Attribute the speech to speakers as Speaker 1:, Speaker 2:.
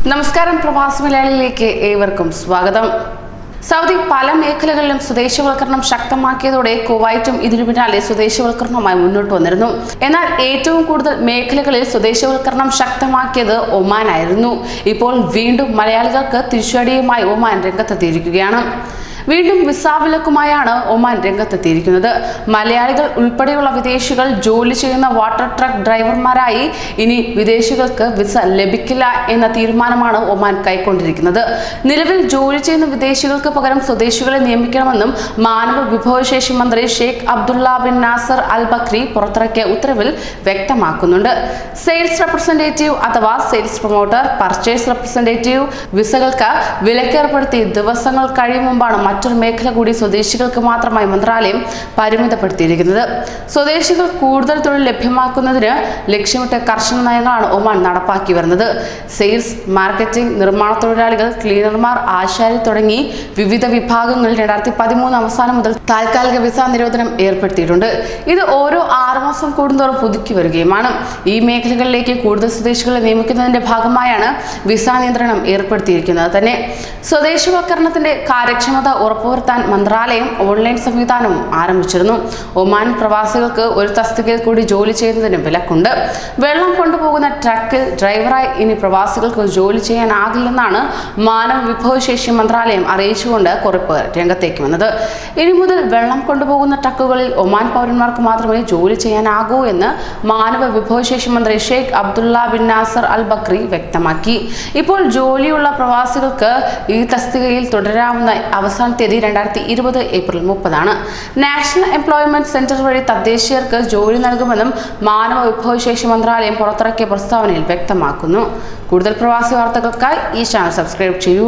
Speaker 1: നമസ്കാരം, പ്രവാസി മലയാളിയിലേക്ക് ഏവർക്കും സ്വാഗതം. സൗദി പല മേഖലകളിലും സ്വദേശവൽക്കരണം ശക്തമാക്കിയതോടെ കുവൈറ്റും ഇതിനു പിന്നാലെ സ്വദേശവൽക്കരണവുമായി മുന്നോട്ട് വന്നിരുന്നു. എന്നാൽ ഏറ്റവും കൂടുതൽ മേഖലകളിൽ സ്വദേശവൽക്കരണം ശക്തമാക്കിയത് ഒമാനായിരുന്നു. ഇപ്പോൾ വീണ്ടും മലയാളികൾക്ക് തിരിച്ചടിയുമായി ഒമാൻ രംഗത്തെത്തിയിരിക്കുകയാണ്. വീണ്ടും വിസ വിലക്കുമായാണ് ഒമാൻ രംഗത്തെത്തിയിരിക്കുന്നത്. മലയാളികൾ ഉൾപ്പെടെയുള്ള വിദേശികൾ ജോലി ചെയ്യുന്ന വാട്ടർ ട്രക്ക് ഡ്രൈവർമാരായി ഇനി വിദേശികൾക്ക് വിസ ലഭിക്കില്ല എന്ന തീരുമാനമാണ് ഒമാൻ കൈക്കൊണ്ടിരിക്കുന്നത്. നിലവിൽ ജോലി ചെയ്യുന്ന വിദേശികൾക്ക് പകരം സ്വദേശികളെ നിയമിക്കണമെന്നും മാനവ വിഭവശേഷി മന്ത്രി ഷെയ്ഖ് അബ്ദുള്ള ബിൻ നാസർ അൽ ബക്രി പുറത്തിറക്കിയ ഉത്തരവിൽ വ്യക്തമാക്കുന്നുണ്ട്. സെയിൽസ് റെപ്രസെന്റേറ്റീവ് അഥവാ സെയിൽസ് പ്രൊമോട്ടർ, പർച്ചേസ് റെപ്രസെന്റേറ്റീവ് വിസകൾക്ക് വിലക്കേർപ്പെടുത്തി ദിവസങ്ങൾ കഴിയും മുമ്പാണ് മറ്റൊരു മേഖല കൂടി സ്വദേശികൾക്ക് മാത്രമായി മന്ത്രാലയം പരിമിതപ്പെടുത്തിയിരിക്കുന്നത്. സ്വദേശികൾ കൂടുതൽ തൊഴിൽ ലഭ്യമാക്കുന്നതിന് ലക്ഷ്യമിട്ട് കർശന നയങ്ങളാണ് ഒമാൻ നടപ്പാക്കി വരുന്നത്. സെയിൽസ്, മാർക്കറ്റിംഗ്, നിർമ്മാണ തൊഴിലാളികൾ, ക്ലീനർമാർ, ആശാരി തുടങ്ങി വിവിധ വിഭാഗങ്ങളിൽ 2013 അവസാനം മുതൽ താൽക്കാലിക വിസ നിരോധനം ഏർപ്പെടുത്തിയിട്ടുണ്ട്. ഇത് ഓരോ 6 മാസം കൂടുന്തോറും പുതുക്കി വരികയുമാണ്. ഈ മേഖലകളിലേക്ക് കൂടുതൽ സ്വദേശികളെ നിയമിക്കുന്നതിന്റെ ഭാഗമായാണ് വിസ നിയന്ത്രണം ഏർപ്പെടുത്തിയിരിക്കുന്നത് തന്നെ. സ്വദേശവൽക്കരണത്തിന്റെ കാര്യക്ഷമത ഉറപ്പുവരുത്താൻ മന്ത്രാലയം ഓൺലൈൻ സംവിധാനവും ആരംഭിച്ചിരുന്നു. ഒമാൻ പ്രവാസികൾക്ക് ഒരു തസ്തികയിൽ കൂടി ജോലി ചെയ്യുന്നതിന് വിലക്കുണ്ട്. വെള്ളം കൊണ്ടുപോകുന്ന ട്രക്കിൽ ഡ്രൈവറായി ഇനി പ്രവാസികൾക്ക് ജോലി ചെയ്യാനാകില്ലെന്നാണ് മാനവ വിഭവശേഷി മന്ത്രാലയം അറിയിച്ചുകൊണ്ട് കുറിപ്പ് രംഗത്തേക്ക് വന്നത്. ഇനി മുതൽ വെള്ളം കൊണ്ടുപോകുന്ന ട്രക്കുകളിൽ ഒമാൻ പൗരന്മാർക്ക് മാത്രമേ ജോലി ചെയ്യാനാകൂ എന്ന് മാനവ വിഭവശേഷി മന്ത്രി ഷെയ്ഖ് അബ്ദുള്ള ബിൻ നാസർ അൽ ബക്രി വ്യക്തമാക്കി. ഇപ്പോൾ ജോലിയുള്ള പ്രവാസികൾക്ക് ഈ തസ്തികയിൽ തുടരാവുന്ന അവസാന തീയതി 2020 ഏപ്രിൽ 30 നാഷണൽ എംപ്ലോയ്മെന്റ് സെന്റർ വഴി തദ്ദേശീയർക്ക് ജോലി നൽകുമെന്നും മാനവ വിഭവശേഷി മന്ത്രാലയം പുറത്തിറക്കിയ പ്രസ്താവനയിൽ വ്യക്തമാക്കുന്നു. കൂടുതൽ പ്രവാസി വാർത്തകൾക്കായി ഈ ചാനൽ സബ്സ്ക്രൈബ് ചെയ്യൂ.